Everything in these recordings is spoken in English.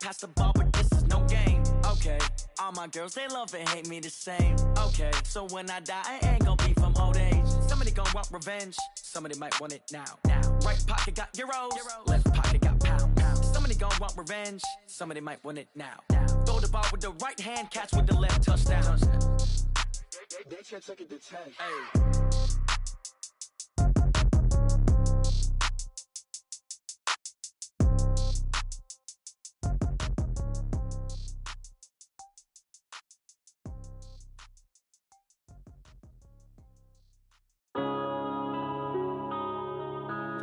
pass the ball, but this is no game. Okay, all my girls, they love and hate me the same. Okay, so when I die, I ain't gonna be from old age. Somebody gonna want revenge, somebody might want it now. Right pocket got euros, left pocket got pounds. Somebody gonna want revenge, somebody might want it now. Throw the ball with the right hand, catch with the left, touchdown. They check it to 10. Hey.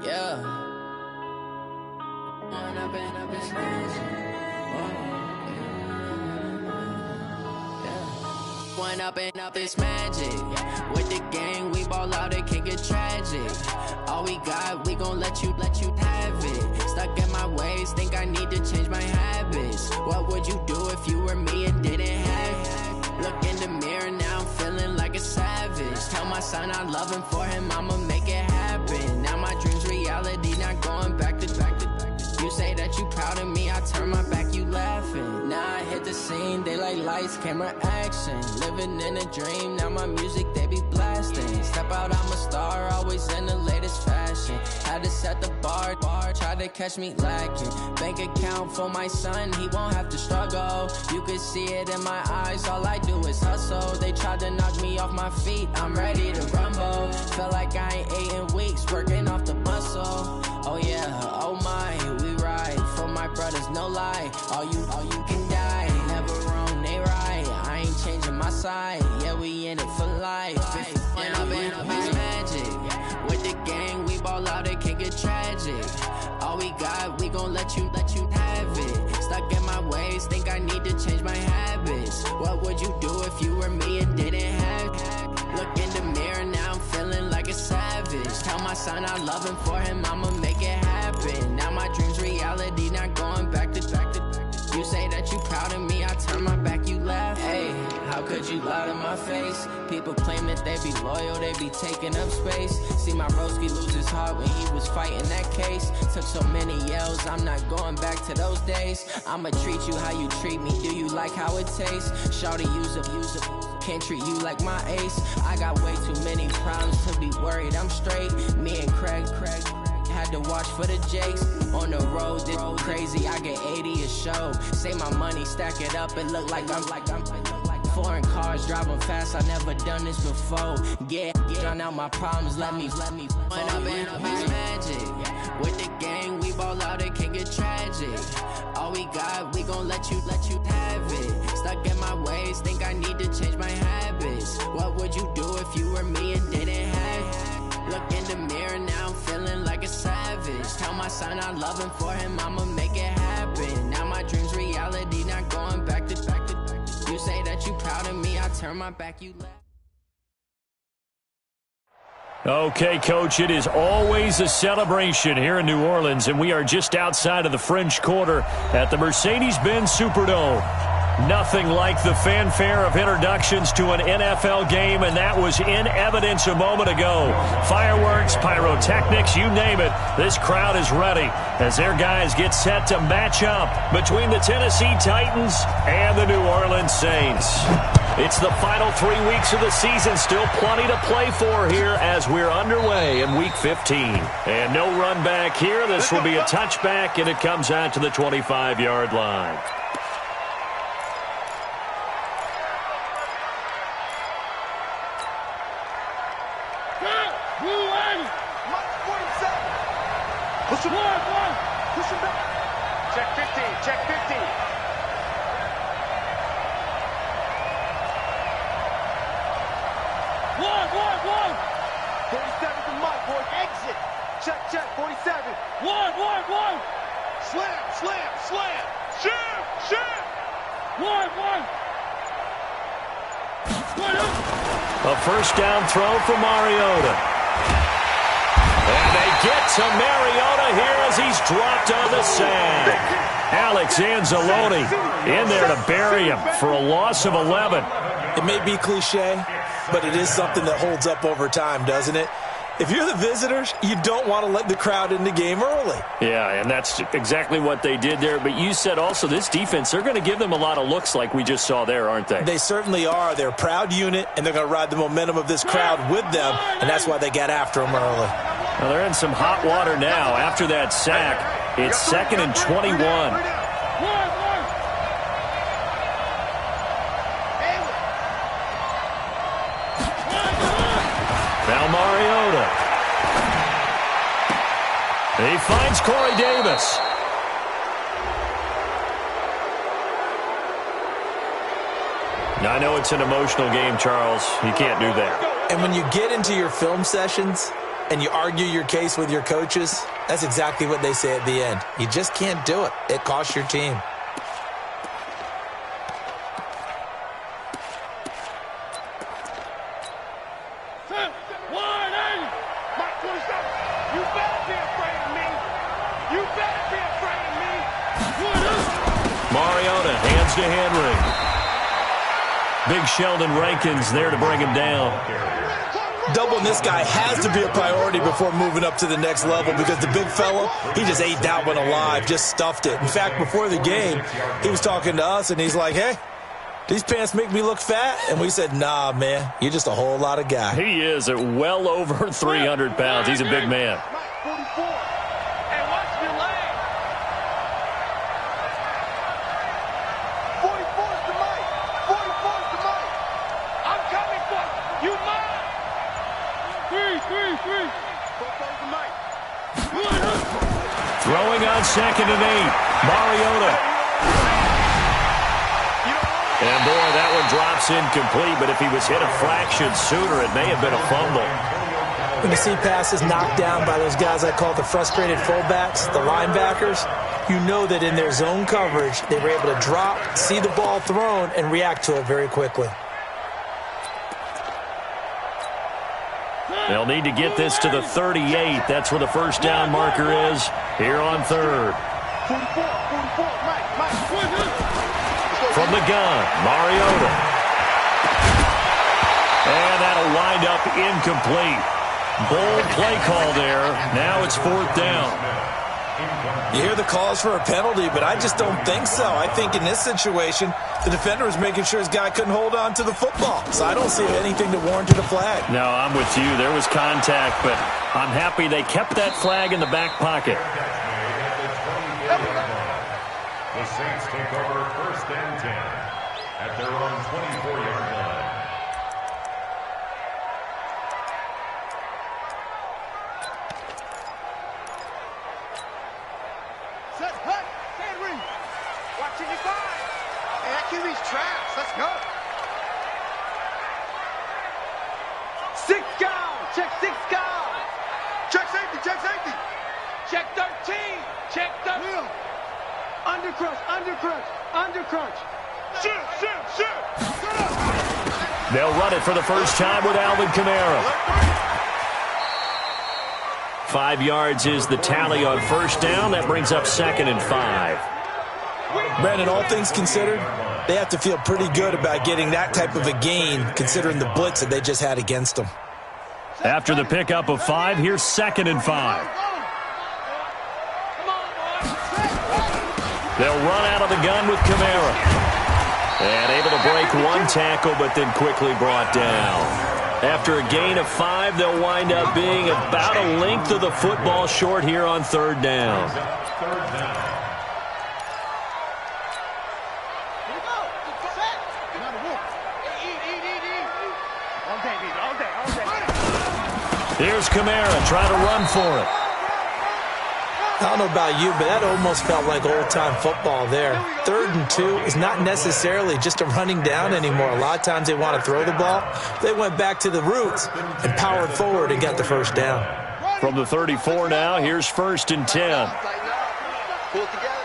Yeah. One up and up is magic. With the gang, we ball out, it can get tragic. All we got, we gon' let you have it. Stuck in my ways, think I need to change my habits. What would you do if you were me and didn't have it? Look in the mirror, now I'm feeling like a savage. Tell my son I love him, for him I'ma make it happen. Now my dream's reality, not going back to. You say that you proud of me, I turn my back, you laughing. Now I hit the scene, they like lights, camera, action. Living in a dream, now my music, they be blasting. Step out, I'm a star, always in the latest fashion. Had to set the bar, try to catch me lacking. Bank account for my son, he won't have to struggle. You could see it in my eyes, all I do is hustle. They tried to knock me off my feet, I'm ready to rumble. Felt like I ain't ate in weeks, working off the muscle. Oh yeah, oh my, we ride for my brothers, no lie. All you can die, never wrong, they right. I ain't changing my side, yeah, we in it for life. And up is magic. With the gang, we ball out, it can get tragic. All we got, we gon' let you have it. Stuck in my ways, think I need to change my habits. What would you do if you were me and didn't have it? Look in the mirror, now I'm feeling like a savage. Tell my son I love him, for him I'ma make it happen. Now my dream's reality, not going back to. You say that you proud of me, I turn my back, you laugh. Hey, how could you lie to my face? People claim that they be loyal, they be taking up space. See my broski lose his heart when he was fighting that case. Took so many yells, I'm not going back to those days. I'ma treat you how you treat me, do you like how it tastes? Shawty, use up, can't treat you like my ace. I got way too many problems to be worried, I'm straight. Me and Craig had to watch for the Jakes. On the road, this crazy, I get 80 a show. Say my money, stack it up, it look like I'm foreign cars, driving fast, I never done this before. Get drown out my problems, let me One up and up is magic. With the gang, we ball out, it can get tragic. All we got, we gon' let you have it. Stuck in my ways, think I need to change my habits. What would you do if you were me and didn't have it? Look in the mirror, now I'm feeling like a savage. Tell my son I love him, for him I'ma make it happen. Now my dream's reality, not going back to. You say that you proud of me, I turn my back, you laugh. Okay, Coach, it is always a celebration here in New Orleans, and we are just outside of the French Quarter at the Mercedes-Benz Superdome. Nothing like the fanfare of introductions to an NFL game, and that was in evidence a moment ago. Fireworks, pyrotechnics, you name it. This crowd is ready as their guys get set to match up between the Tennessee Titans and the New Orleans Saints. It's the final 3 weeks of the season. Still plenty to play for here as we're underway in Week 15. And no run back here. This will be a touchback, and it comes out to the 25-yard line. Push him back. Push him back. Check 50. Check 50. One. 47 to Mike, boy. Exit. Check. 47. One. Slam. Sham. One. A first down throw for Mariota. And they get to Mariota here as he's dropped on the sand. Alex Anzalone in there to bury him for a loss of 11. It may be cliche, but it is something that holds up over time, doesn't it? If you're the visitors, you don't want to let the crowd in the game early. Yeah, and that's exactly what they did there. But you said also this defense, they're going to give them a lot of looks like we just saw there, aren't they? They certainly are. They're a proud unit, and they're going to ride the momentum of this crowd with them, and that's why they got after them early. Well, they're in some hot water now. After that sack, it's 2nd and 21. Now Mariota. He finds Corey Davis. Now, I know it's an emotional game, Charles. You can't do that. And when you get into your film sessions and you argue your case with your coaches, that's exactly what they say at the end. You just can't do it. It costs your team. Mariota, hands to Henry. Big Sheldon Rankins there to bring him down. Doubling this guy has to be a priority before moving up to the next level because the big fella, he just ate that one alive, just stuffed it. In fact, before the game, he was talking to us, and he's like, hey, these pants make me look fat? And we said, nah, man, you're just a whole lot of guy. He is at well over 300 pounds. He's a big man. Throwing on 2nd and 8. Mariota. And boy, that one drops incomplete, but if he was hit a fraction sooner, it may have been a fumble. When you see passes knocked down by those guys I call the frustrated fullbacks, the linebackers, you know that in their zone coverage, they were able to drop, see the ball thrown, and react to it very quickly. They'll need to get this to the 38. That's where the first down marker is here on 3rd. From the gun, Mariota. And that'll wind up incomplete. Bold play call there. Now it's 4th down. You hear the calls for a penalty, but I just don't think so. I think in this situation, the defender was making sure his guy couldn't hold on to the football. So I don't see anything to warrant a flag. No, I'm with you. There was contact, but I'm happy they kept that flag in the back pocket. The Saints take over 1st and 10 at their own 24-yard line. Set, hut, Henry. Watching your five. Hey, that QB's trash. Let's go. 6 gone. Check 6 gone. Check safety. Check safety. Check 13. Check 13. Wheel. Undercrunch. Undercrunch. Undercrunch. Shoot. Shoot. Shoot. They'll run it for the first time with Alvin Kamara. 5 yards is the tally on first down. That brings up 2nd and 5. Brandon, all things considered, they have to feel pretty good about getting that type of a gain considering the blitz that they just had against them. After the pickup of 5, here's 2nd and 5. They'll run out of the gun with Kamara. And able to break one tackle, but then quickly brought down. After a gain of 5, they'll wind up being about a length of the football short here on 3rd down. Here's Kamara trying to run for it. I don't know about you, but that almost felt like old-time football there. 3rd and 2 is not necessarily just a running down anymore. A lot of times they want to throw the ball. They went back to the roots and powered forward and got the first down. From the 34 now, here's 1st and 10. Pull it together.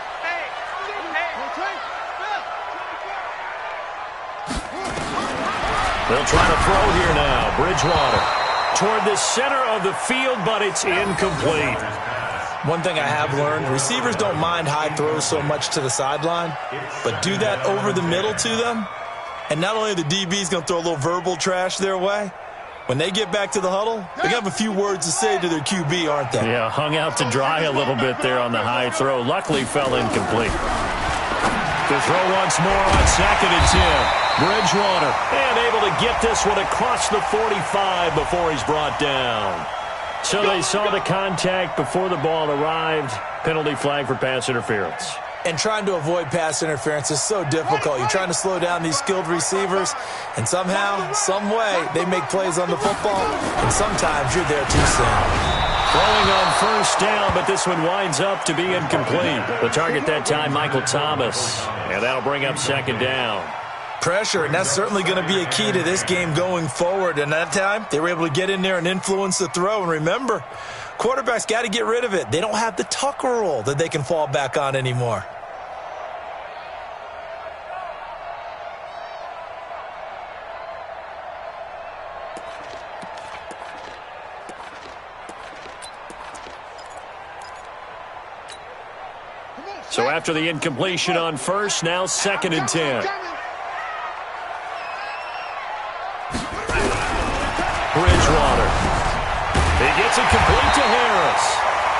They'll try to throw here now. Bridgewater toward the center of the field, but it's incomplete. One thing I have learned, receivers don't mind high throws so much to the sideline, but do that over the middle to them, and not only the DB's going to throw a little verbal trash their way, When they get back to the huddle, they have a few words to say to their QB, aren't they? Yeah, hung out to dry a little bit there on the high throw. Luckily fell incomplete. To throw once more on 2nd and 10. Bridgewater, and able to get this one across the 45 before he's brought down. So they saw the contact before the ball arrived. Penalty flag for pass interference. And trying to avoid pass interference is so difficult. You're trying to slow down these skilled receivers, and somehow, some way, they make plays on the football, and sometimes you're there too soon. Throwing on 1st down, but this one winds up to be incomplete. The target that time, Michael Thomas, and that'll bring up 2nd down. Pressure, and that's certainly going to be a key to this game going forward. And that time, they were able to get in there and influence the throw. And remember, quarterbacks got to get rid of it. They don't have the Tucker rule that they can fall back on anymore. So after the incompletion on 1st, now 2nd and 10. Bridgewater. He gets it complete to Harris.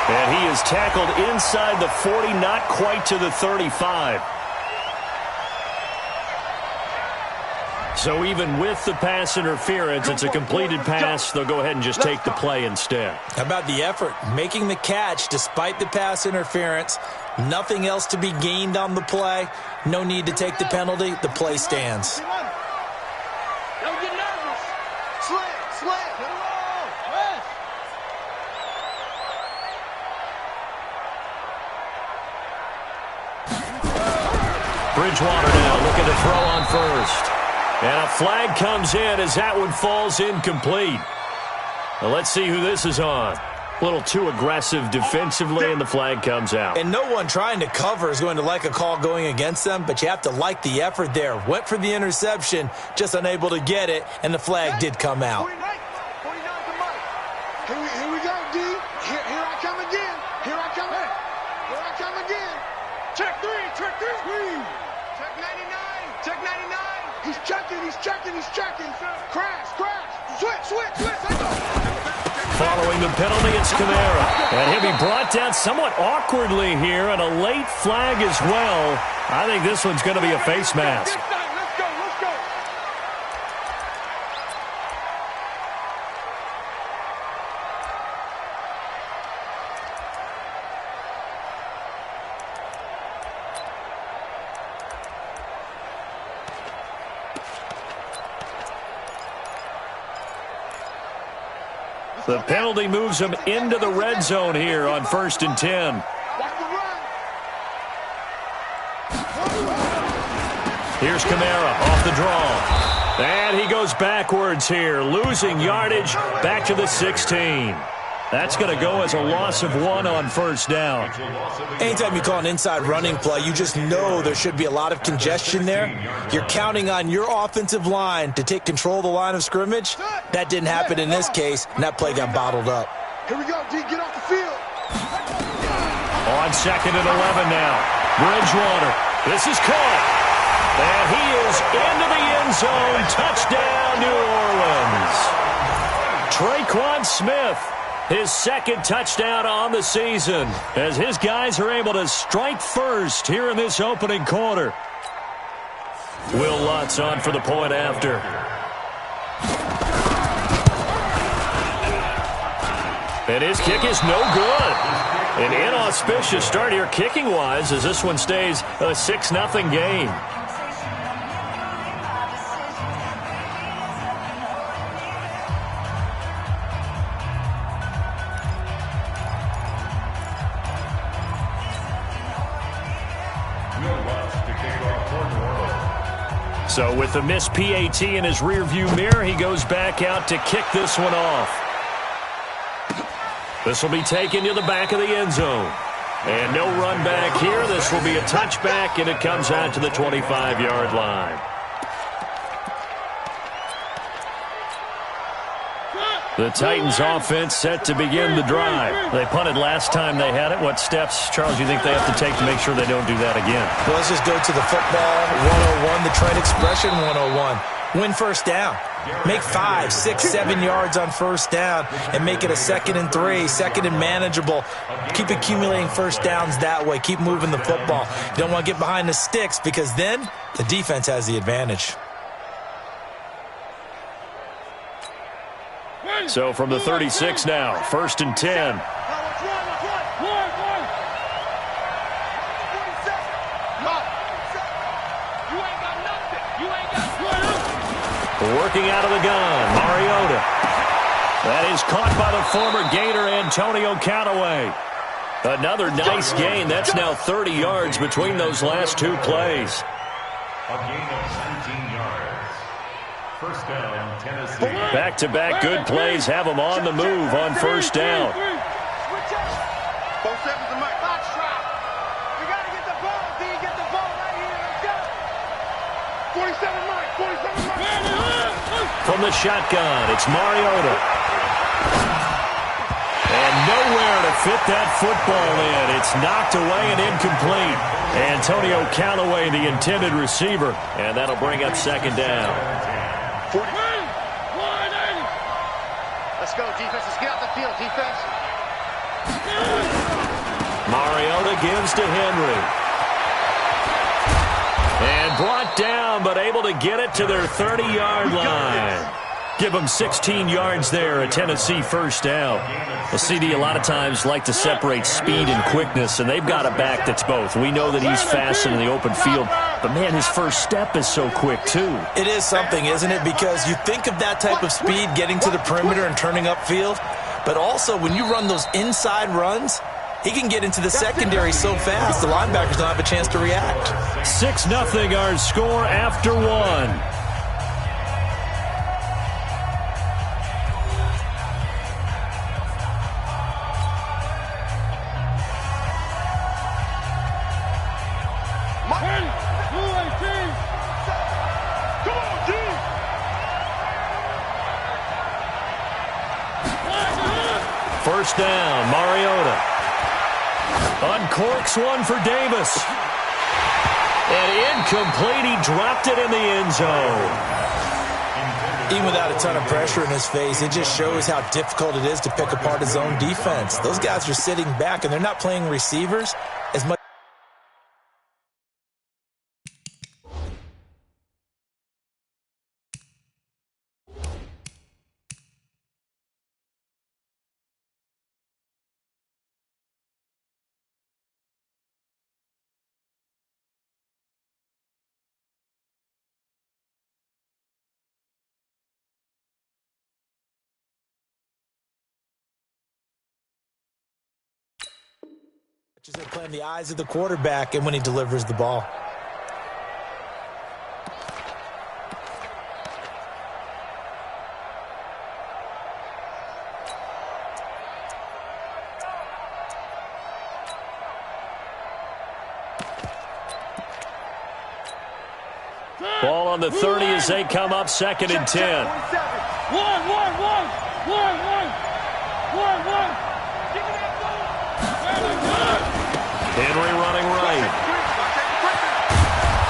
And he is tackled inside the 40, not quite to the 35. So even with the pass interference, it's a completed pass. They'll go ahead and just take the play instead. How about the effort? Making the catch despite the pass interference. Nothing else to be gained on the play. No need to take the penalty. The play stands. Don't get nervous. Sled. Bridgewater now looking to throw on 1st. And a flag comes in as that one falls incomplete. Well, let's see who this is on. A little too aggressive defensively, and the flag comes out. And no one trying to cover is going to like a call going against them, but you have to like the effort there. Went for the interception, just unable to get it, and the flag did come out. 49 to Mike. Here we go, D. Here I come again. Here I come again. Check 3. Check 99. Check 99. He's checking. Crash. Switch. Let's go. Following the penalty, it's Kamara. And he'll be brought down somewhat awkwardly here, and a late flag as well. I think this one's going to be a face mask. Let's go. The penalty moves him into the red zone here on 1st and 10. Here's Kamara off the draw. And he goes backwards here, losing yardage back to the 16. That's going to go as a loss of 1 on 1st down. Anytime you call an inside running play, you just know there should be a lot of congestion there. You're counting on your offensive line to take control of the line of scrimmage. That didn't happen in this case, and that play got bottled up. Here we go, D. Get off the field. On 2nd and 11 now. Bridgewater. This is caught. And he is into the end zone. Touchdown, New Orleans. Traquan Smith. His 2nd touchdown on the season as his guys are able to strike first here in this opening quarter. Will Lutz on for the point after. And his kick is no good. An inauspicious start here kicking-wise as this one stays a 6-0 game. So with the missed PAT in his rearview mirror, he goes back out to kick this one off. This will be taken to the back of the end zone. And no run back here. This will be a touchback, and it comes out to the 25-yard line. The Titans offense set to begin the drive. They punted last time they had it. What steps, Charles, do you think they have to take to make sure they don't do that again? Well, let's just go to the football 101, the trade expression 101. Win first down. Make 5, 6, 7 yards on first down and make it a 2nd and 3, 2nd and manageable. Keep accumulating first downs that way. Keep moving the football. You don't want to get behind the sticks because then the defense has the advantage. So from the 36 now, 1st and 10. Working out of the gun, Mariota. That is caught by the former Gator, Antonio Callaway. Another nice gain. That's now 30 yards between those last 2 plays. A gain of 17 yards. First down, Tennessee. Back-to-back good plays have them on the move on first down. Both sevens and Mike. Box trap. We got to get the ball. D, get the ball right here. Let's go. 47 Mike. 47 Mike. From the shotgun, it's Mariota. And nowhere to fit that football in. It's knocked away and incomplete. Antonio Callaway, the intended receiver. And that'll bring up 2nd down. 40. 180. Let's go, defense. Let's get out the field, defense. Mariota gives to Henry. And brought down, but able to get it to their 30-yard line. Give them 16 yards there, a Tennessee first down. The CD a lot of times like to separate speed and quickness, and they've got a back that's both. We know that he's fast in the open field, but, man, his first step is so quick, too. It is something, isn't it? Because you think of that type of speed getting to the perimeter and turning upfield, but also when you run those inside runs, he can get into the secondary so fast, the linebackers don't have a chance to react. 6-0 our score after 1. First down, Mariota. Uncorks one for Davis. And incomplete. He dropped it in the end zone. Even without a ton of pressure in his face, it just shows how difficult it is to pick apart his own defense. Those guys are sitting back, and they're not playing receivers as much. They're playing the eyes of the quarterback and when he delivers the ball. Ball on the 30 as they come up 2nd and 10. 1. Henry running right.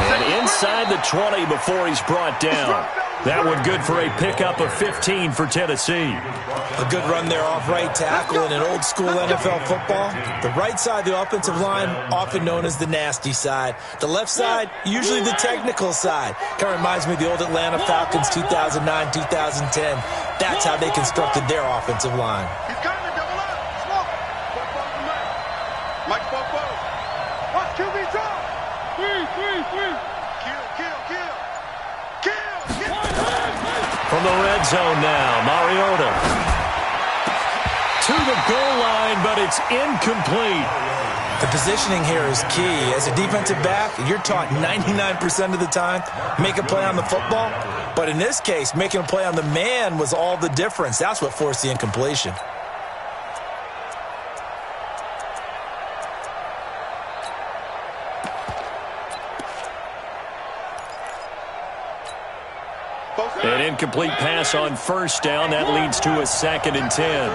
And inside the 20 before he's brought down. That one good for a pickup of 15 for Tennessee. A good run there off right tackle in an old school NFL football. The right side of the offensive line, often known as the nasty side. The left side, usually the technical side. Kind of reminds me of the old Atlanta Falcons 2009, 2010. That's how they constructed their offensive line. He's coming to double up. Smoke. Mike spoke both. Watch QB drop. 3. Kill. From the red zone now, Mariota. To the goal line, but it's incomplete. The positioning here is key. As a defensive back, you're taught 99% of the time, make a play on the football. But in this case, making a play on the man was all the difference. That's what forced the incompletion. An incomplete pass on first down. That leads to a 2nd and 10.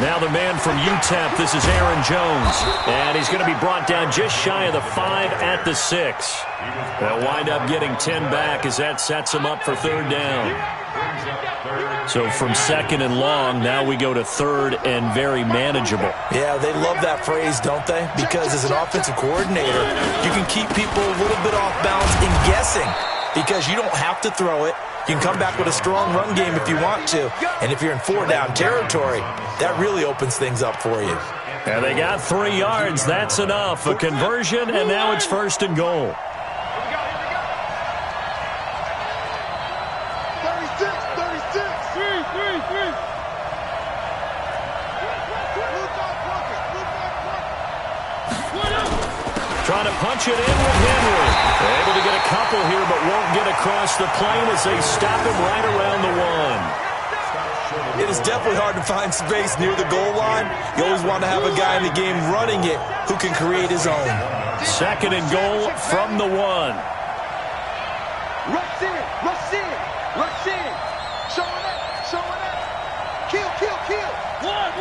Now another man from UTEP. This is Aaron Jones. And he's going to be brought down just shy of the 5 at the 6. They'll wind up getting 10 back as that sets him up for third down. So from second and long, now we go to third and very manageable. Yeah, they love that phrase, don't they? Because as an offensive coordinator, you can keep people a little bit off balance and guessing because you don't have to throw it. You can come back with a strong run game if you want to. And if you're in 4-down territory, that really opens things up for you. And they got 3 yards. That's enough. A conversion, and now it's first and goal. Trying to punch it in with Henry. Able to get a couple here, but won't get across the plane as they stop him right around the 1. It is definitely hard to find space near the goal line. You always want to have a guy in the game running it who can create his own. Second and goal from the 1. Rush in, rush in, rush in. Showing up, showing up. Kill, kill, kill. One.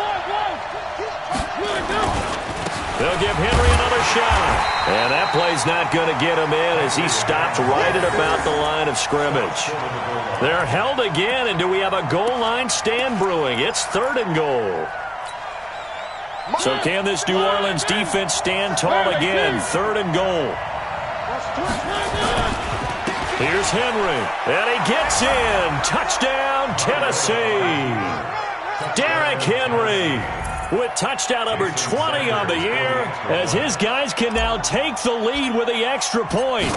They'll give Henry another shot. And that play's not going to get him in as he stopped right at about the line of scrimmage. They're held again, and do we have a goal line stand brewing? It's third and goal. So can this New Orleans defense stand tall again? Third and goal. Here's Henry, and he gets in. Touchdown, Tennessee. Derrick Henry with touchdown number 20 on the year as his guys can now take the lead with the extra point.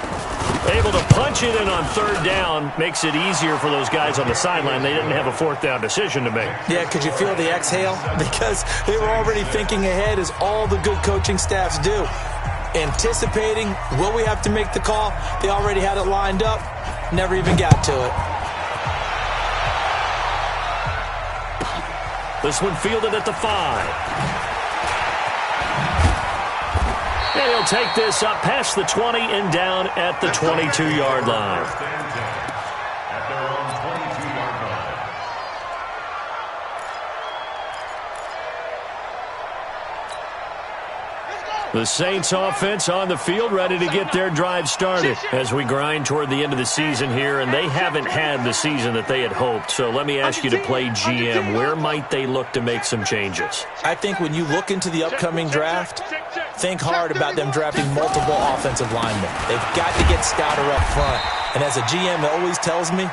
Able to punch it in on third down makes it easier for those guys on the sideline. They didn't have a fourth down decision to make. Yeah, could you feel the exhale? Because they were already thinking ahead as all the good coaching staffs do. Anticipating, will we have to make the call? They already had it lined up, never even got to it. This one fielded at the 5. And he'll take this up past the 20 and down at the 22-yard line. At their own 22-yard line. The Saints offense on the field, ready to get their drive started as we grind toward the end of the season here, and they haven't had the season that they had hoped. So let me ask you to play GM. Where might they look to make some changes? I think when you look into the upcoming draft, think hard about them drafting multiple offensive linemen. They've got to get stouter up front. And as a GM that always tells me,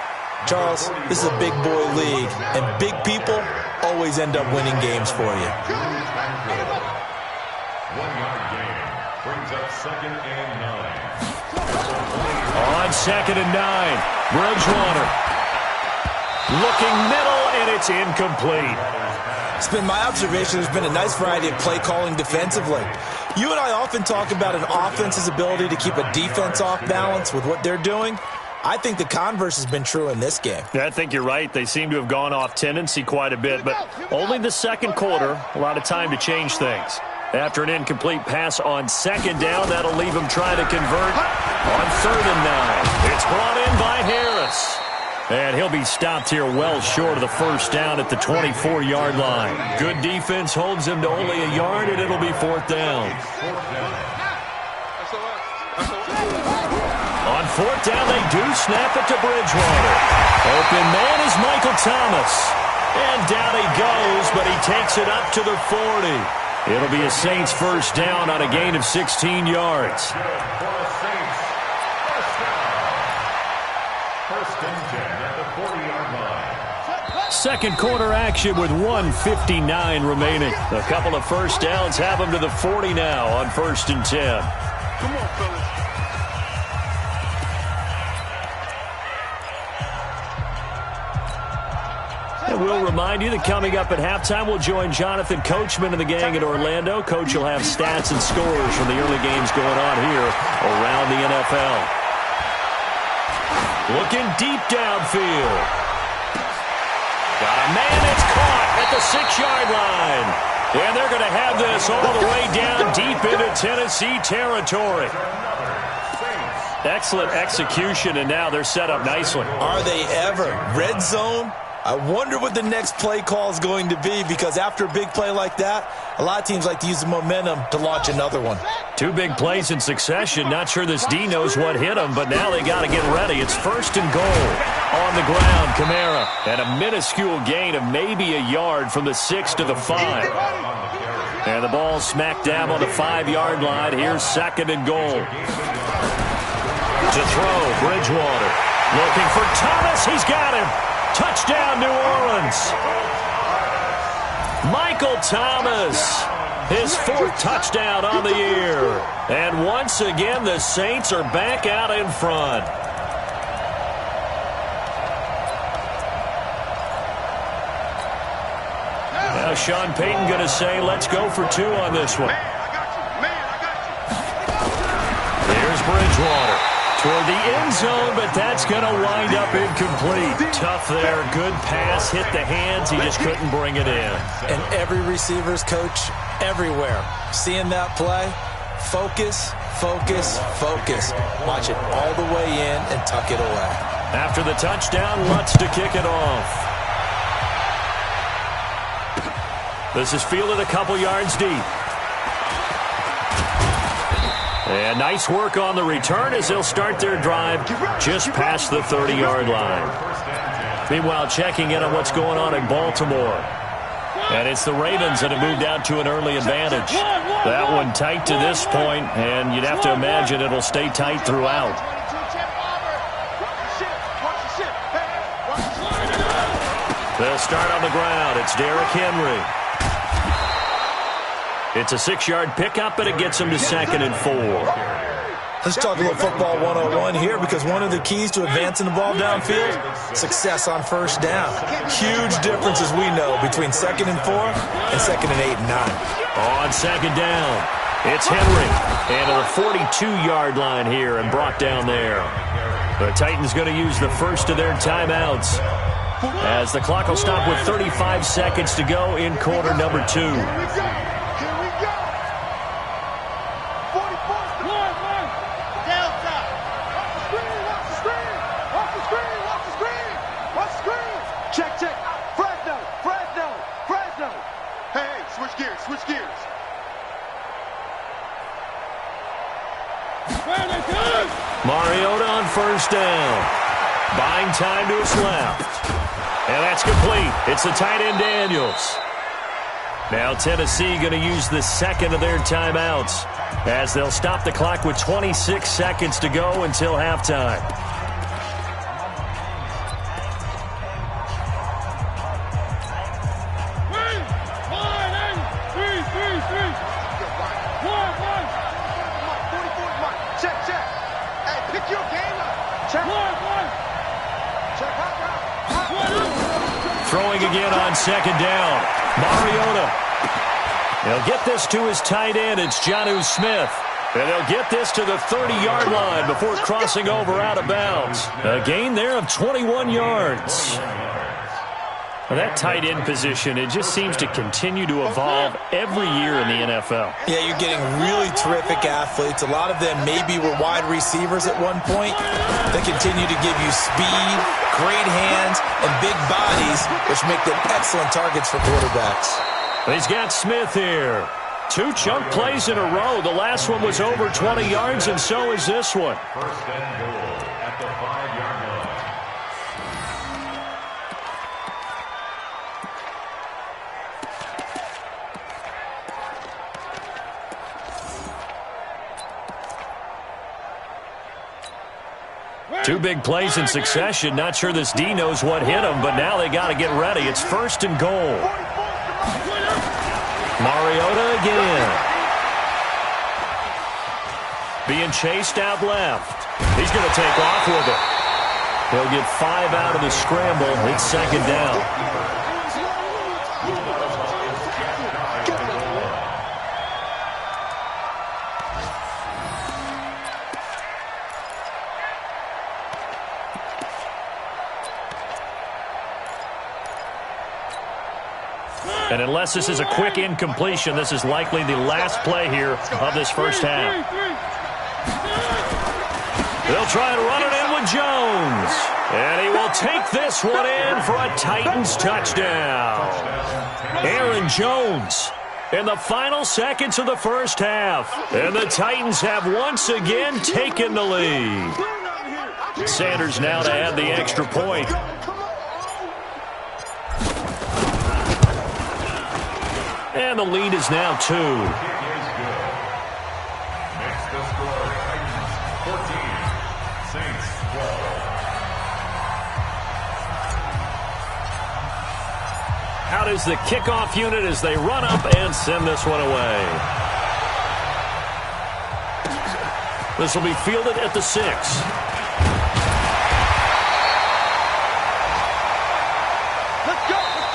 Charles, this is a big boy league, and big people always end up winning games for you. 1-yard gain brings up 2nd and 9. On 2nd and 9, Bridgewater looking middle, and it's incomplete. It's been my observation there's been a nice variety of play calling defensively. You and I often talk about an offense's ability to keep a defense off balance with what they're doing. I think the converse has been true in this game. Yeah, I think you're right. They seem to have gone off tendency quite a bit, but only the second quarter, a lot of time to change things. After an incomplete pass on 2nd down, that'll leave him trying to convert on 3rd and 9. It's brought in by Harris. And he'll be stopped here well short of the first down at the 24-yard line. Good defense holds him to only a yard, and it'll be 4th down. On 4th down, they do snap it to Bridgewater. Open man is Michael Thomas. And down he goes, but he takes it up to the 40. It'll be a Saints first down on a gain of 16 yards. First and 10 at the 40-yard line. Second quarter action with 1:59 remaining. A couple of first downs have them to the 40 now on 1st and 10. Come on, fellas. And we'll remind you that coming up at halftime, we'll join Jonathan Coachman and the gang in Orlando. Coach will have stats and scores from the early games going on here around the NFL. Looking deep downfield. Got a man, it's caught at the 6-yard line. And they're going to have this all the way down deep into Tennessee territory. Excellent execution, and now they're set up nicely. Are they ever? Red zone, I wonder what the next play call is going to be, because after a big play like that, a lot of teams like to use the momentum to launch another one. 2 big plays in succession. Not sure this D knows what hit him, but now they got to get ready. It's 1st and goal on the ground. Kamara, and a minuscule gain of maybe a yard from the 6 to the 5. And the ball smack dab on the 5-yard line. Here's 2nd and goal. To throw, Bridgewater. Looking for Thomas. He's got him. Touchdown, New Orleans. Michael Thomas, his 4th touchdown on the year. And once again, the Saints are back out in front. Now Sean Payton going to say, let's go for 2 on this one. Here's Bridgewater. Toward the end zone, but that's going to wind up incomplete. Tough there. Good pass. Hit the hands. He just couldn't bring it in. And every receiver's coach everywhere, seeing that play, focus, focus, focus. Watch it all the way in and tuck it away. After the touchdown, Lutz to kick it off. This is fielded a couple yards deep. And nice work on the return as they'll start their drive just past the 30-yard line. Meanwhile, checking in on what's going on in Baltimore. And it's the Ravens that have moved out to an early advantage. That one tight to this point, and you'd have to imagine it'll stay tight throughout. They'll start on the ground. It's Derrick Henry. It's a 6-yard pickup, and it gets him to 2nd and 4. Let's talk a little football 101 here, because one of the keys to advancing the ball downfield, success on 1st down. Huge differences, we know, between 2nd and 4 and 2nd and 8 and 9. On 2nd down, it's Henry. And to the 42-yard line here and brought down there. The Titans going to use the first of their timeouts, as the clock will stop with 35 seconds to go in quarter number 2. Mariota on 1st down. Buying time to his left. And that's complete. It's the tight end Daniels. Now Tennessee going to use the 2nd of their timeouts, as they'll stop the clock with 26 seconds to go until halftime. Throwing again on 2nd down. Mariota. They'll get this to his tight end. It's Jonnu Smith. And they'll get this to the 30-yard line before crossing over out of bounds. A gain there of 21 yards. Well, that tight end position, it just seems to continue to evolve every year in the NFL. Yeah, you're getting really terrific athletes. A lot of them maybe were wide receivers at one point. They continue to give you speed, great hands, and big bodies, which make them excellent targets for quarterbacks. He's got Smith here. 2 chunk plays in a row. The last one was over 20 yards, and so is this one. 1st and goal at the 5-yard line. Two big plays in succession. Not sure this D knows what hit him, but now they got to get ready. It's 1st and goal. Mariota again. Being chased out left. He's going to take off with it. He'll get 5 out of the scramble. It's 2nd down. And unless this is a quick incompletion, this is likely the last play here of this first half. They'll try and run it in with Jones. And he will take this one in for a Titans touchdown. Aaron Jones in the final seconds of the first half. And the Titans have once again taken the lead. Sanders now to add the extra point. And the lead is now 2. Makes the score Titans 14, Saints 12. Out is the kickoff unit as they run up and send this one away. This will be fielded at the 6.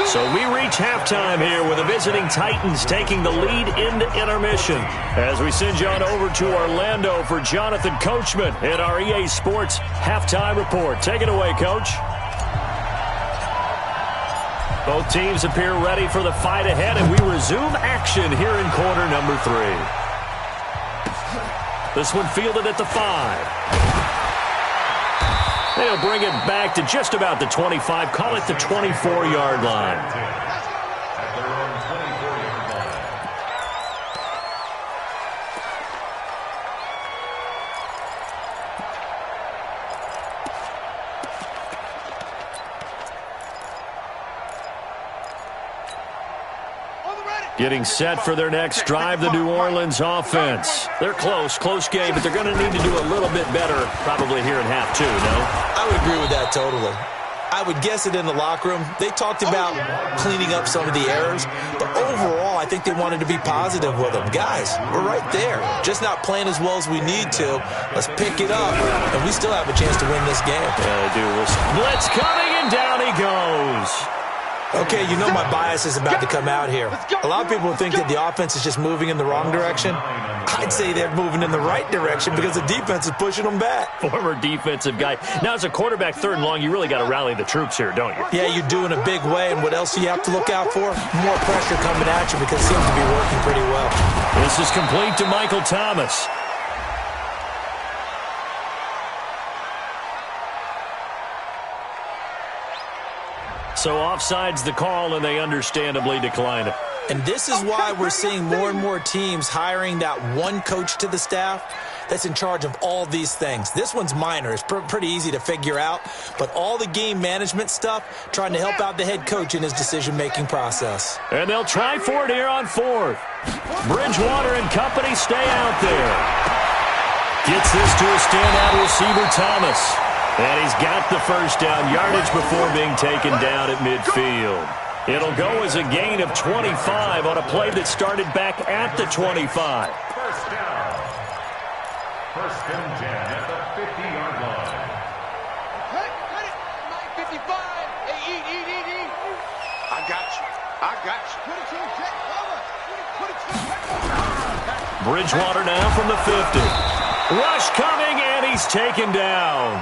So we reach halftime here with the visiting Titans taking the lead into intermission. As we send you on over to Orlando for Jonathan Coachman in our EA Sports Halftime Report. Take it away, Coach. Both teams appear ready for the fight ahead, and we resume action here in quarter number 3. This one fielded at the 5. They'll bring it back to just about the 25, call it the 24-yard line. At their own 24-yard line. Getting set for their next drive, the New Orleans offense. They're close game, but they're going to need to do a little bit better probably here in half 2, no? I would agree with that totally. I would guess it in the locker room. They talked about cleaning up some of the errors, but overall, I think they wanted to be positive with them. Guys, we're right there. Just not playing as well as we need to. Let's pick it up, and we still have a chance to win this game. Yeah, they do. Blitz coming, and down he goes. Okay, you know my bias is about to come out here. A lot of people think that the offense is just moving in the wrong direction. I'd say they're moving in the right direction because the defense is pushing them back. Former defensive guy. Now, as a quarterback, 3rd and long, you really got to rally the troops here, don't you? Yeah, you do in a big way, and what else do you have to look out for? More pressure coming at you because it seems to be working pretty well. This is complete to Michael Thomas. So offside's the call, and they understandably decline it. And this is why we're seeing more and more teams hiring that one coach to the staff that's in charge of all these things. This one's minor. It's pretty easy to figure out. But all the game management stuff, trying to help out the head coach in his decision-making process. And they'll try for it here on 4th. Bridgewater and company stay out there. Gets this to a standout receiver, Thomas. And he's got the first down yardage before being taken down at midfield. It'll go as a gain of 25 on a play that started back at the 25. First down. First and 10 at the 50-yard line. Cut it. 55. Hey, eat. I got you. Put it to him, Jack. Put it to him. Bridgewater now from the 50. Rush coming, and he's taken down.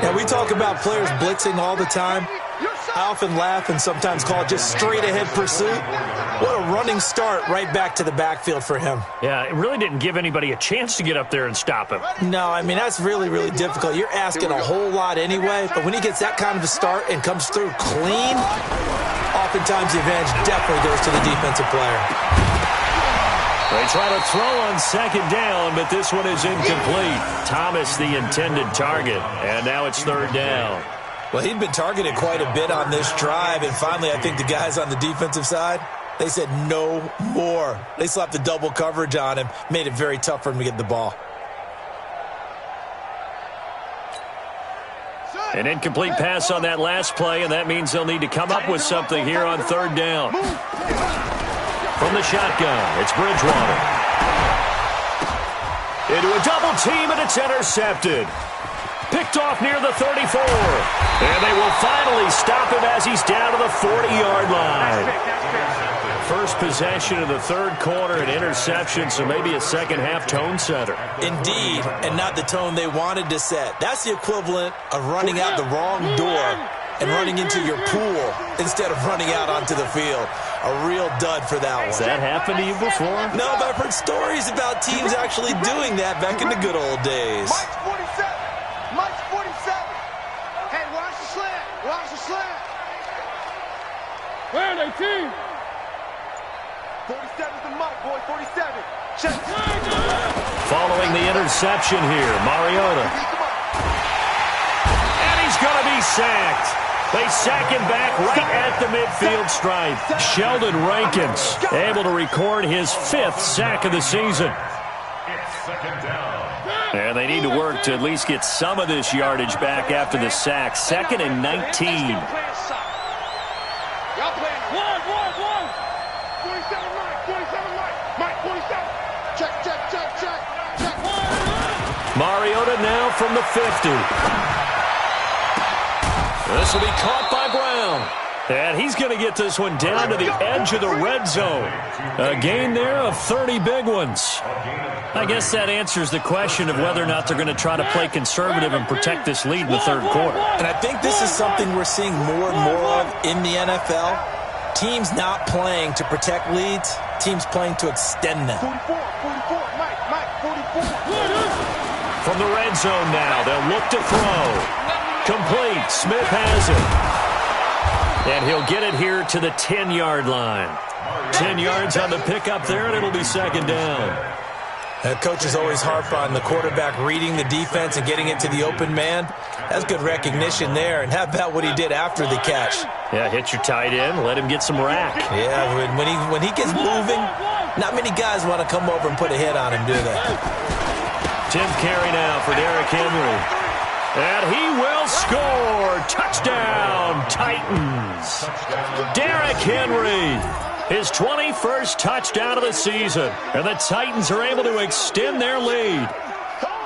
Now, we talk about players blitzing all the time. I often laugh and sometimes call it just straight-ahead pursuit. What a running start right back to the backfield for him. Yeah, it really didn't give anybody a chance to get up there and stop him. No, I mean, that's really, really difficult. You're asking a whole lot anyway, but when he gets that kind of a start and comes through clean, oftentimes the advantage definitely goes to the defensive player. They try to throw on 2nd down, but this one is incomplete. Thomas, the intended target, and now it's 3rd down. Well, he'd been targeted quite a bit on this drive, and finally I think the guys on the defensive side, they said no more. They slapped the double coverage on him, made it very tough for him to get the ball. An incomplete pass on that last play, and that means they'll need to come up with something here on 3rd down. From the shotgun, it's Bridgewater. Into a double team, and it's intercepted. Picked off near the 34. And they will finally stop him as he's down to the 40-yard line. First possession of the 3rd quarter, an interception, so maybe a second-half tone setter. Indeed, and not the tone they wanted to set. That's the equivalent of running out the wrong door and running into your pool instead of running out onto the field. A real dud for that one. Has that happened to you before? No, but I've heard stories about teams actually doing that back in the good old days. Mike's 47. Hands 47's the mark, boy. 47. Check. Following the interception here, Mariota. And he's going to be sacked. They sack him back right at the midfield stripe. Sheldon Rankins able to record his 5th sack of the season. It's second down. And they need to work to at least get some of this yardage back after the sack. 2nd and 19. Y'all playing one. 47 Mike. 47. Check. Mariota now from the 50. This will be caught by Brown. And he's going to get this one down to the edge of the red zone. A gain there of 30 big ones. I guess that answers the question of whether or not they're going to try to play conservative and protect this lead in the 3rd quarter. And I think this is something we're seeing more and more of in the NFL. Teams not playing to protect leads, teams playing to extend them. 44, Mike, 44. From the red zone now, they'll look to throw. Complete. Smith has it. And he'll get it here to the 10-yard line. 10 yards on the pickup there, and it'll be 2nd down. Coaches always harp on the quarterback reading the defense and getting it to the open man. That's good recognition there. And how about what he did after the catch? Yeah, hit your tight end, let him get some rack. Yeah, when he gets moving, not many guys want to come over and put a hit on him, do they? 10th carry now for Derrick Henry. And he will score. Touchdown, Titans. Derrick Henry, his 21st touchdown of the season. And the Titans are able to extend their lead.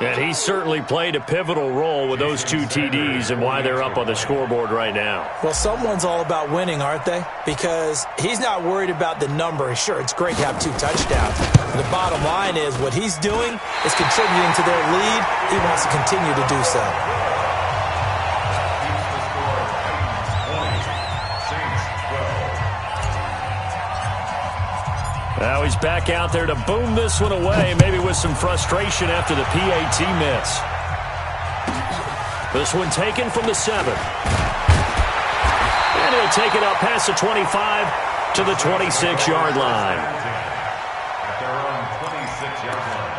And he certainly played a pivotal role with those 2 TDs and why they're up on the scoreboard right now. Well, someone's all about winning, aren't they? Because he's not worried about the number. Sure, it's great to have 2 touchdowns. The bottom line is what he's doing is contributing to their lead. He wants to continue to do so. Now he's back out there to boom this one away, maybe with some frustration after the PAT miss. This one taken from the 7. And he'll take it up past the 25 to the 26-yard line. At their own 26-yard line.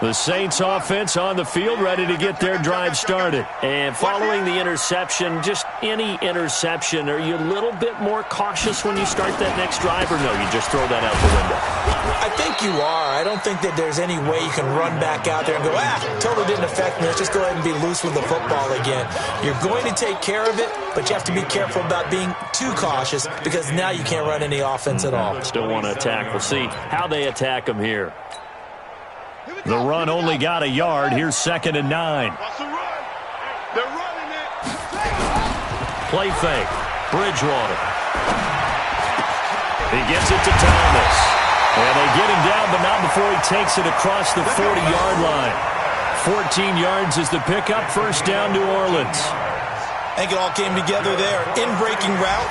The Saints offense on the field, ready to get their drive started. And following the interception, just any interception, are you a little bit more cautious when you start that next drive, or no, you just throw that out the window? I think you are. I don't think that there's any way you can run back out there and go, totally didn't affect me. Let's just go ahead and be loose with the football again. You're going to take care of it, but you have to be careful about being too cautious because now you can't run any offense at all. Still want to attack. We'll see how they attack them here. The run only got a yard. Here's 2nd and 9. They're running it. Play fake. Bridgewater. He gets it to Thomas. And they get him down, but not before he takes it across the 40-yard line. 14 yards is the pickup. 1st down, New Orleans. I think it all came together there. In-breaking route.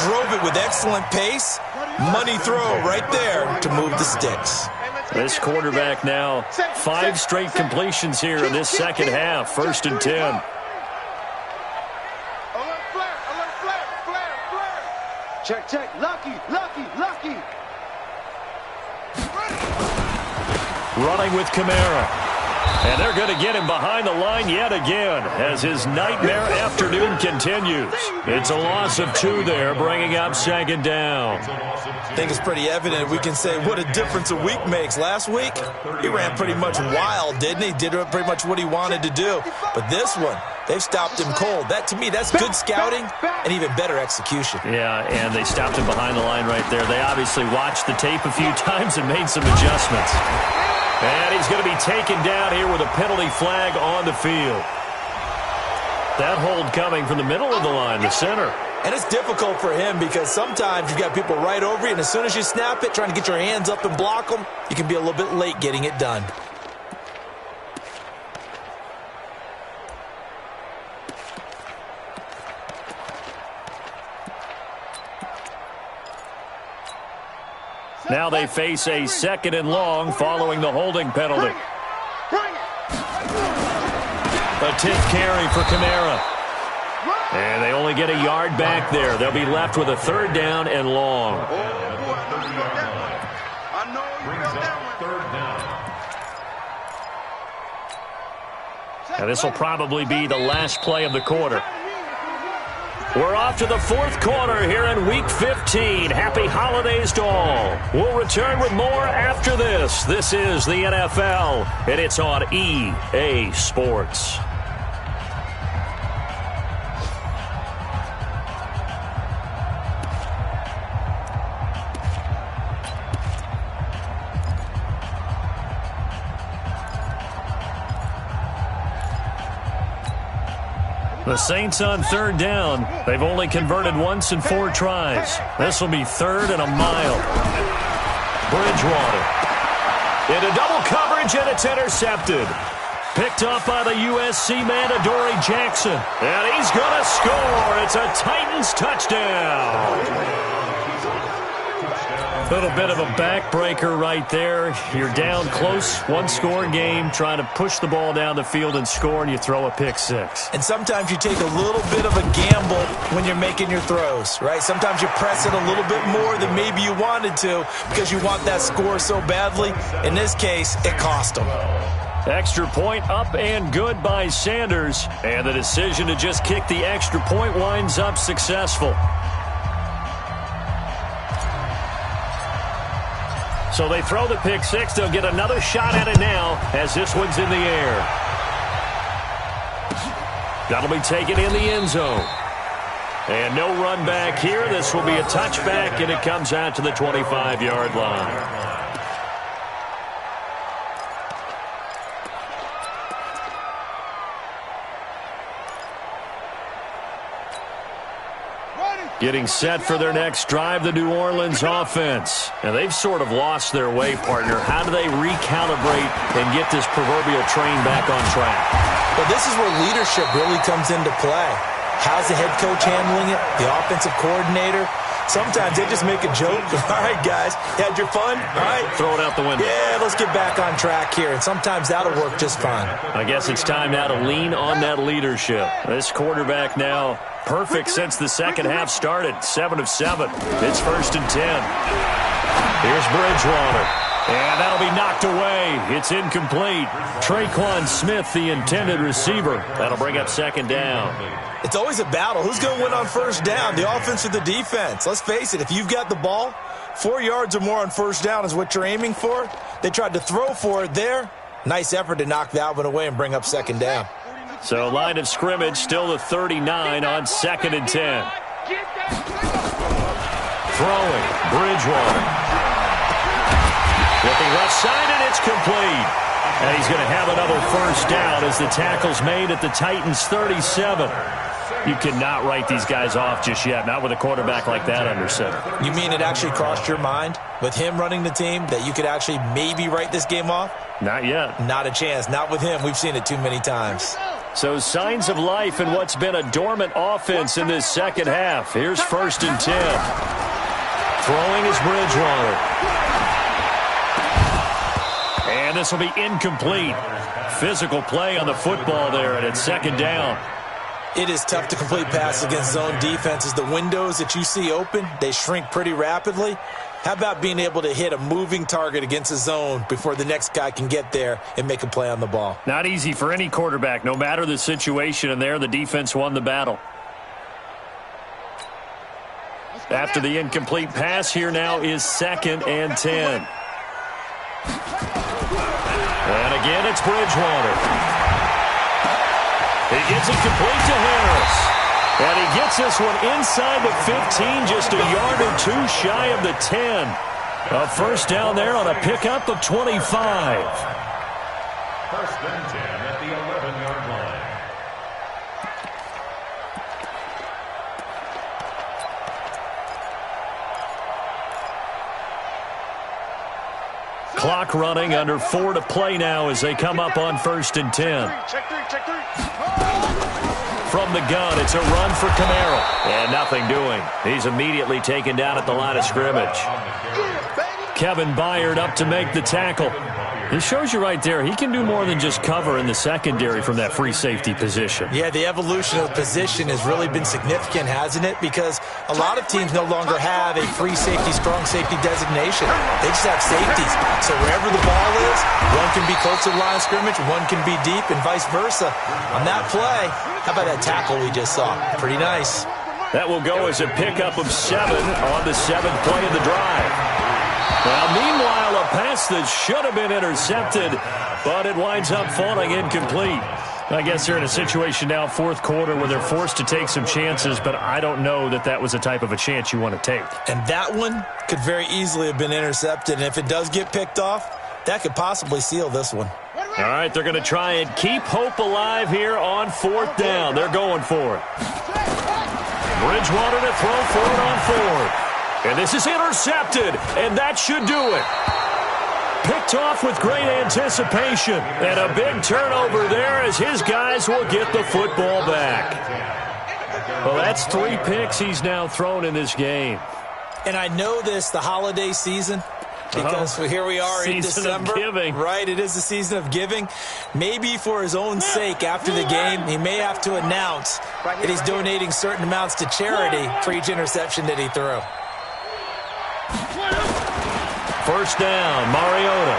Drove it with excellent pace. Money throw right there to move the sticks. This quarterback now 5 straight completions here in this 2nd half. 1st and 10. Alert flare. Check. Lucky. Running with Kamara. And they're going to get him behind the line yet again as his nightmare afternoon continues. It's a loss of 2 there, bringing up 2nd down. I think it's pretty evident we can say what a difference a week makes. Last week, he ran pretty much wild, didn't he? Did pretty much what he wanted to do. But this one, they've stopped him cold. That, to me, that's good scouting and even better execution. Yeah, and they stopped him behind the line right there. They obviously watched the tape a few times and made some adjustments. And he's going to be taken down here with a penalty flag on the field. That hold coming from the middle of the line, the center. And it's difficult for him because sometimes you've got people right over you, and as soon as you snap it, trying to get your hands up and block them, you can be a little bit late getting it done. Now they face a 2nd and long following the holding penalty. A 10th carry for Kamara. And they only get a yard back there. They'll be left with a 3rd down and long. And this will probably be the last play of the quarter. We're off to the 4th quarter here in Week 15. Happy holidays to all. We'll return with more after this. This is the NFL, and it's on EA Sports. The Saints on 3rd down. They've only converted once in 4 tries. This will be 3rd and a mile. Bridgewater. Into double coverage, and it's intercepted. Picked off by the USC man, Adoree Jackson. And he's going to score. It's a Titans touchdown. Little bit of a backbreaker right there. You're down close, 1-score game, trying to push the ball down the field and score, and you throw a pick 6. And sometimes you take a little bit of a gamble when you're making your throws, right? Sometimes you press it a little bit more than maybe you wanted to because you want that score so badly. In this case, it cost them. Extra point up and good by Sanders. And the decision to just kick the extra point winds up successful. So they throw the pick 6. They'll get another shot at it now as this one's in the air. That'll be taken in the end zone. And no run back here. This will be a touchback, and it comes out to the 25-yard line. Getting set for their next drive, the New Orleans offense. And they've sort of lost their way, partner. How do they recalibrate and get this proverbial train back on track? Well, this is where leadership really comes into play. How's the head coach handling it? The offensive coordinator? Sometimes they just make a joke. All right, guys, you had your fun? All right. Throw it out the window. Yeah, let's get back on track here. And sometimes that'll work just fine. I guess it's time now to lean on that leadership. This quarterback now perfect since the second half started. 7 of 7. It's 1st and 10. Here's Bridgewater. And that'll be knocked away. It's incomplete. Traquan Smith, the intended receiver. That'll bring up 2nd down. It's always a battle. Who's going to win on 1st down, the offense or the defense? Let's face it, if you've got the ball, 4 yards or more on 1st down is what you're aiming for. They tried to throw for it there. Nice effort to knock that one away and bring up 2nd down. So line of scrimmage still the 39 on 2nd and 10. Throwing, Bridgewater. Looking left side, and it's complete. And he's going to have another 1st down as the tackle's made at the Titans' 37. You cannot write these guys off just yet, not with a quarterback like that under center. You mean it actually crossed your mind with him running the team that you could actually maybe write this game off? Not yet. Not a chance. Not with him. We've seen it too many times. So signs of life in what's been a dormant offense in this second half. Here's 1st and 10. Throwing is Bridgewater. And this will be incomplete. Physical play on the football there, and it's 2nd down. It is tough to complete passes against zone defenses. The windows that you see open, they shrink pretty rapidly. How about being able to hit a moving target against a zone before the next guy can get there and make a play on the ball? Not easy for any quarterback, no matter the situation, and there the defense won the battle. After the incomplete pass, here now is 2nd and 10. And again, it's Bridgewater. He gets it complete to Harris. And he gets this one inside the 15, just a yard or 2 shy of the 10. A 1st down there on a pickup of 25. 1st and 10 at the 11-yard line. Clock running, under 4 to play now as they come up on 1st and 10. From the gun, it's a run for Kamara. And nothing doing. He's immediately taken down at the line of scrimmage. Kevin Byard up to make the tackle. It shows you right there, he can do more than just cover in the secondary from that free safety position. Yeah, the evolution of the position has really been significant, hasn't it? Because a lot of teams no longer have a free safety, strong safety designation. They just have safeties. So wherever the ball is, one can be close to the line of scrimmage, one can be deep, and vice versa. On that play, how about that tackle we just saw? Pretty nice. That will go as a pickup of 7 on the 7th play of the drive. Now, meanwhile, a pass that should have been intercepted, but it winds up falling incomplete. I guess they're in a situation now, fourth quarter, where they're forced to take some chances, but I don't know that that was the type of a chance you want to take. And that one could very easily have been intercepted, and if it does get picked off, that could possibly seal this one. All right, they're going to try and keep hope alive here on 4th down. They're going for it. Bridgewater to throw for it on 4th. And this is intercepted, and that should do it. Picked off with great anticipation, and a big turnover there as his guys will get the football back. Well, that's 3 picks he's now thrown in this game. And I know this, the holiday season, because here we are in December. Giving. Right, it is the season of giving. Maybe for his own sake after the game, he may have to announce that he's donating certain amounts to charity for each interception that he threw. First down, Mariota.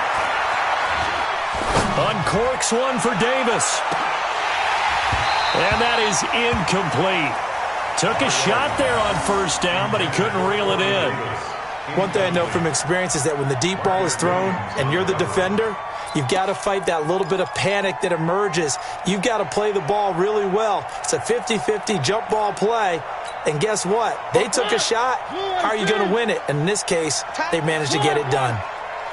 Uncorks one for Davis. And that is incomplete. Took a shot there on first down, but he couldn't reel it in. One thing I know from experience is that when the deep ball is thrown and you're the defender, you've got to fight that little bit of panic that emerges. You've got to play the ball really well. It's a 50-50 jump ball play. And guess what? They took a shot. How are you going to win it? And in this case, they managed to get it done.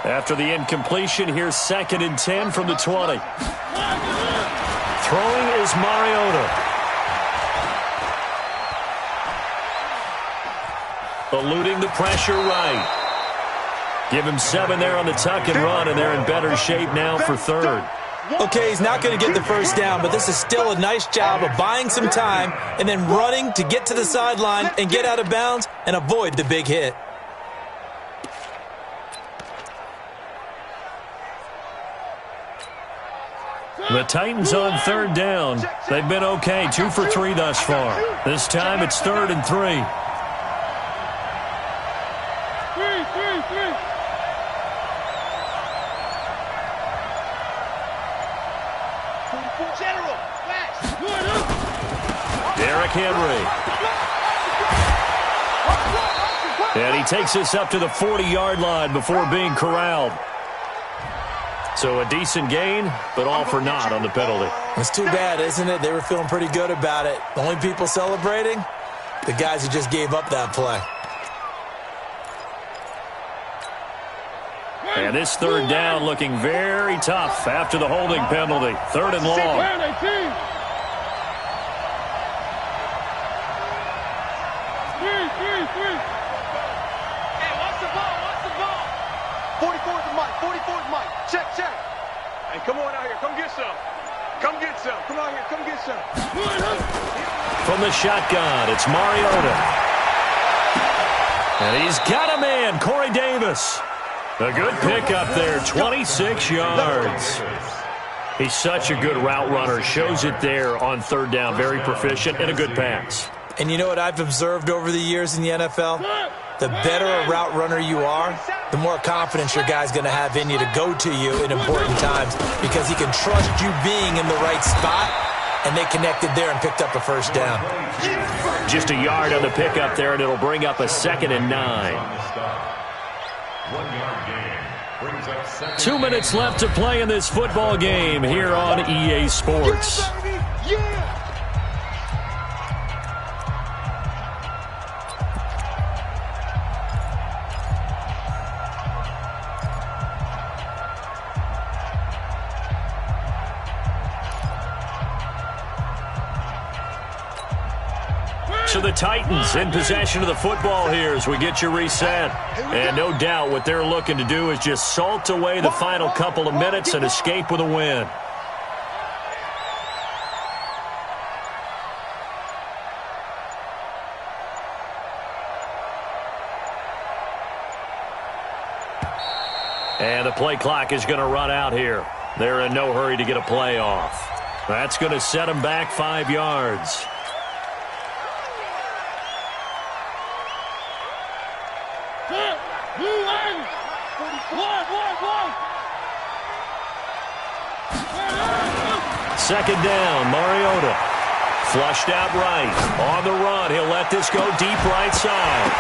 After the incompletion, here's 2nd and 10 from the 20. Throwing is Mariota. Eluding the pressure right. Give him 7 there on the tuck and run, and they're in better shape now for 3rd. Okay, he's not going to get the first down, but this is still a nice job of buying some time and then running to get to the sideline and get out of bounds and avoid the big hit. The Titans on 3rd down. They've been okay, 2 for 3 thus far. This time it's 3rd and 3. Derrick Henry. And he takes us up to the 40-yard line before being corralled. So a decent gain, but all for naught on the penalty. It's too bad, isn't it? They were feeling pretty good about it. The only people celebrating, the guys who just gave up that play. And this 3rd down looking very tough after the holding penalty. 3rd and long. Hey, watch the ball, watch the ball. 44's Mike, 44's Mike. Check. Hey, come on out here, come get some. Come get some. Come out here, come get some. From the shotgun, it's Mariota. And he's got a man, Corey Davis. A good pickup there, 26 yards. He's such a good route runner. Shows it there on 3rd down. Very proficient and a good pass. And you know what I've observed over the years in the NFL? The better a route runner you are, the more confidence your guy's going to have in you to go to you in important times because he can trust you being in the right spot, and they connected there and picked up a first down. Just a yard on the pickup there, and it'll bring up a 2nd and 9. 1 yard gain brings up 2nd. 2 minutes left to play in this football game here on EA Sports. So the Titans in possession of the football here as we get you reset. And no doubt what they're looking to do is just salt away the final couple of minutes and escape with a win. And the play clock is going to run out here. They're in no hurry to get a play off. That's going to set them back 5 yards. Second down, Mariota. Flushed out right. On the run, he'll let this go deep right side.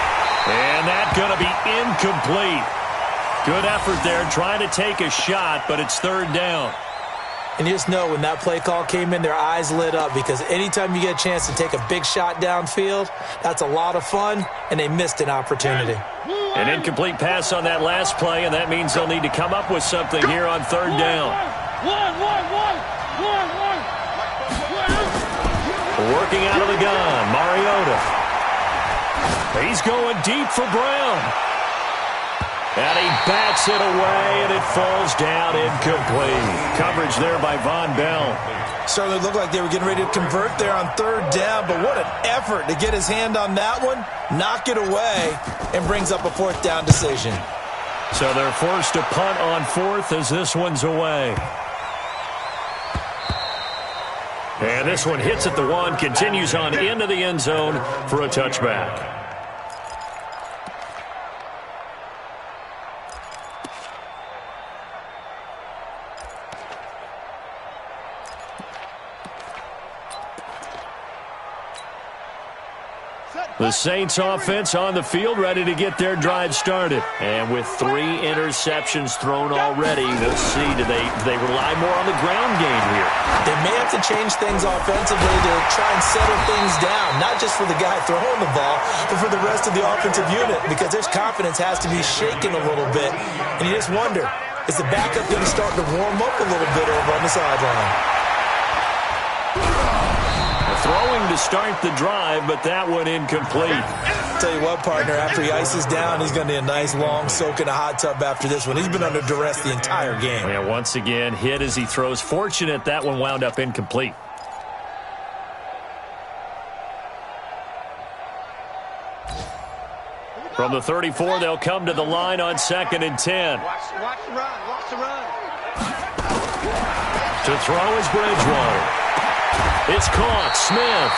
And that's going to be incomplete. Good effort there, trying to take a shot, but it's third down. And you just know when that play call came in, their eyes lit up, because anytime you get a chance to take a big shot downfield, that's a lot of fun, and they missed an opportunity. An incomplete pass on that last play, and that means they'll need to come up with something here on third down. Working out of the gun, Mariota. He's going deep for Brown. And he bats it away, and it falls down incomplete. Coverage there by Von Bell. Certainly looked like they were getting ready to convert there on third down, but what an effort to get his hand on that one, knock it away, and brings up a fourth down decision. So they're forced to punt on fourth as this one's away. And this one hits at the 1, continues on into the end zone for a touchback. The Saints offense on the field, ready to get their drive started. And with 3 interceptions thrown already, let's see, do they rely more on the ground game here? They may have to change things offensively to try and settle things down, not just for the guy throwing the ball, but for the rest of the offensive unit, because their confidence has to be shaken a little bit. And you just wonder, is the backup going to start to warm up a little bit over on the sideline? Throwing to start the drive, but that one incomplete. Tell you what, partner, after he ices down, he's going to need a nice long soak in a hot tub after this one. He's been under duress the entire game. Yeah, once again, hit as he throws. Fortunate that one wound up incomplete. From the 34, they'll come to the line on 2nd and 10. Watch the run. Watch the run. To throw is Bridgewater. It's caught, Smith,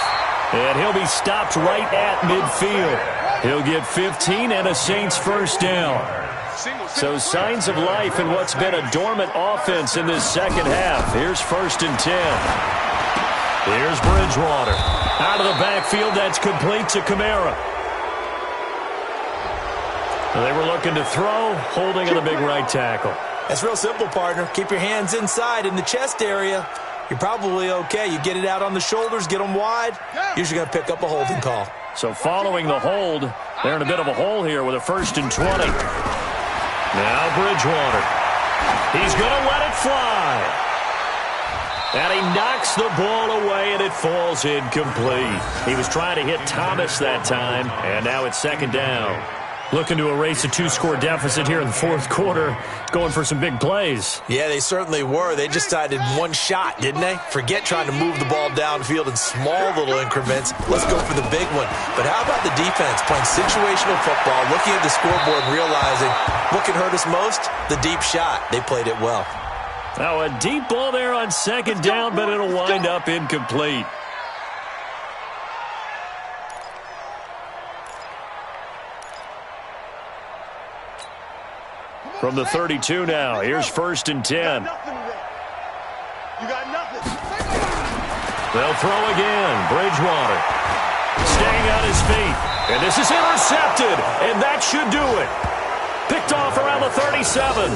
and he'll be stopped right at midfield. He'll get 15 and a Saints first down. So signs of life in what's been a dormant offense in this second half. Here's 1st and 10. Here's Bridgewater. Out of the backfield, that's complete to Kamara. They were looking to throw, holding on the big right tackle. That's real simple, partner. Keep your hands inside in the chest area. You're probably okay. You get it out on the shoulders, get them wide, usually going to pick up a holding call. So following the hold, they're in a bit of a hole here with a 1st and 20. Now Bridgewater. He's going to let it fly. And he knocks the ball away, and it falls incomplete. He was trying to hit Thomas that time, and now it's 2nd down. Looking to erase a 2-score deficit here in the 4th quarter, going for some big plays. Yeah, they certainly were. They just decided one shot, didn't they? Forget trying to move the ball downfield in small little increments. Let's go for the big one. But how about the defense playing situational football, looking at the scoreboard, realizing what can hurt us most? The deep shot. They played it well. Now a deep ball there on 2nd down, but it'll wind up incomplete. From the 32 now, here's 1st and 10. You got nothing. They'll throw again. Bridgewater staying on his feet. And this is intercepted, and that should do it. Picked off around the 37.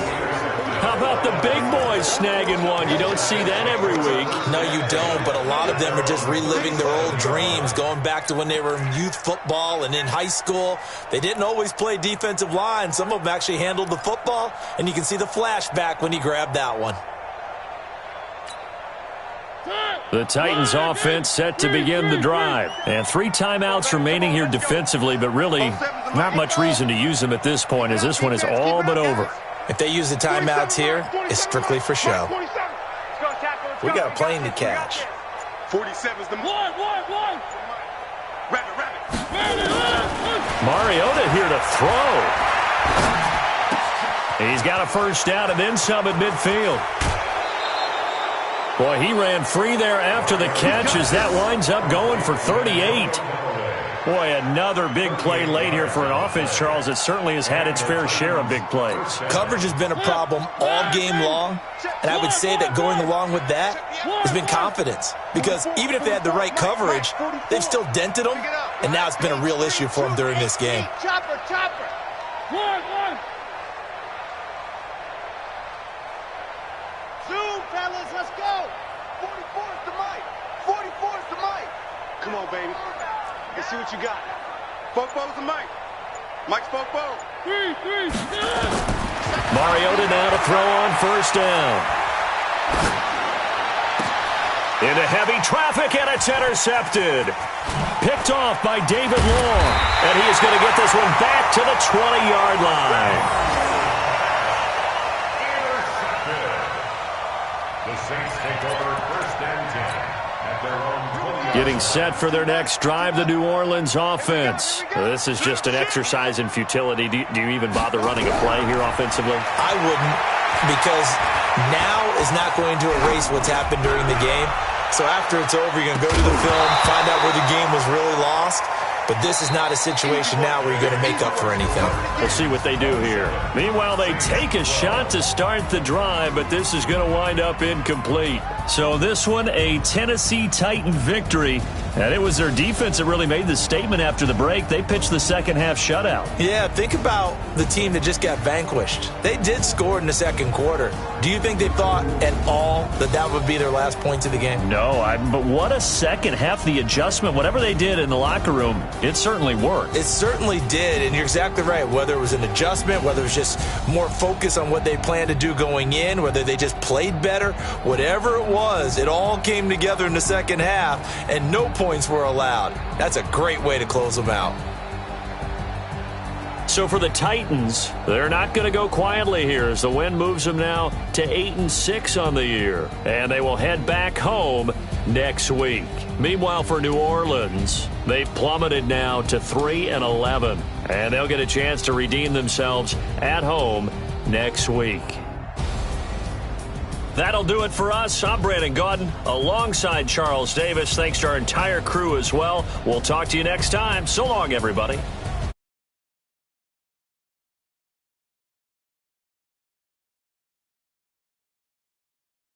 How about the big boys snagging one? You don't see that every week. No, you don't, but a lot of them are just reliving their old dreams, going back to when they were in youth football and in high school. They didn't always play defensive line. Some of them actually handled the football, and you can see the flashback when he grabbed that one. The Titans offense set to begin the drive. And 3 timeouts remaining here defensively, but really not much reason to use them at this point, as this one is all but over. If they use the timeouts here, it's strictly for show. We got a plane to catch. 47's the one. Rabbit. Mariota here to throw. He's got a first down and then some at midfield. Boy, he ran free there after the catch as that winds up going for 38. Boy, another big play late here for an offense, Charles. It certainly has had its fair share of big plays. Coverage has been a problem all game long, and I would say that going along with that has been confidence. Because even if they had the right coverage, they've still dented them, and now it's been a real issue for them during this game. Chopper, chopper. One. Zoom, fellas, let's go. 44 is the mic. 44 is the mic. Come on, baby. Let's see what you got. Popo's the mic. Mike's Popo. 3. Mariota now to throw on first down. Into heavy traffic, and it's intercepted. Picked off by David Long. And he is going to get this one back to the 20-yard line. Intercepted. The Saints take over first and 10 at their own 20-yard. Getting set for their next drive, the New Orleans offense. This is just an exercise in futility. Do you even bother running a play here offensively? I wouldn't, because now is not going to erase what's happened during the game. So after it's over, you're going to go to the film, find out where the game was really lost. But this is not a situation now where you're going to make up for anything. We'll see what they do here. Meanwhile, they take a shot to start the drive, but this is going to wind up incomplete. So this one, a Tennessee Titan victory. And it was their defense that really made the statement after the break. They pitched the second half shutout. Yeah, think about the team that just got vanquished. They did score in the second quarter. Do you think they thought at all that that would be their last points of the game? No, but what a second half. The adjustment, whatever they did in the locker room, it certainly worked. It certainly did, and you're exactly right. Whether it was an adjustment, whether it was just more focus on what they planned to do going in, whether they just played better, whatever it was, it all came together in the second half, and no points were allowed. That's a great way to close them out. So for the Titans, they're not going to go quietly here as the win moves them now to 8-6 on the year. And they will head back home next week. Meanwhile, for New Orleans, they've plummeted now to 3-11. And they'll get a chance to redeem themselves at home next week. That'll do it for us. I'm Brandon Gaudin alongside Charles Davis. Thanks to our entire crew as well. We'll talk to you next time. So long, everybody.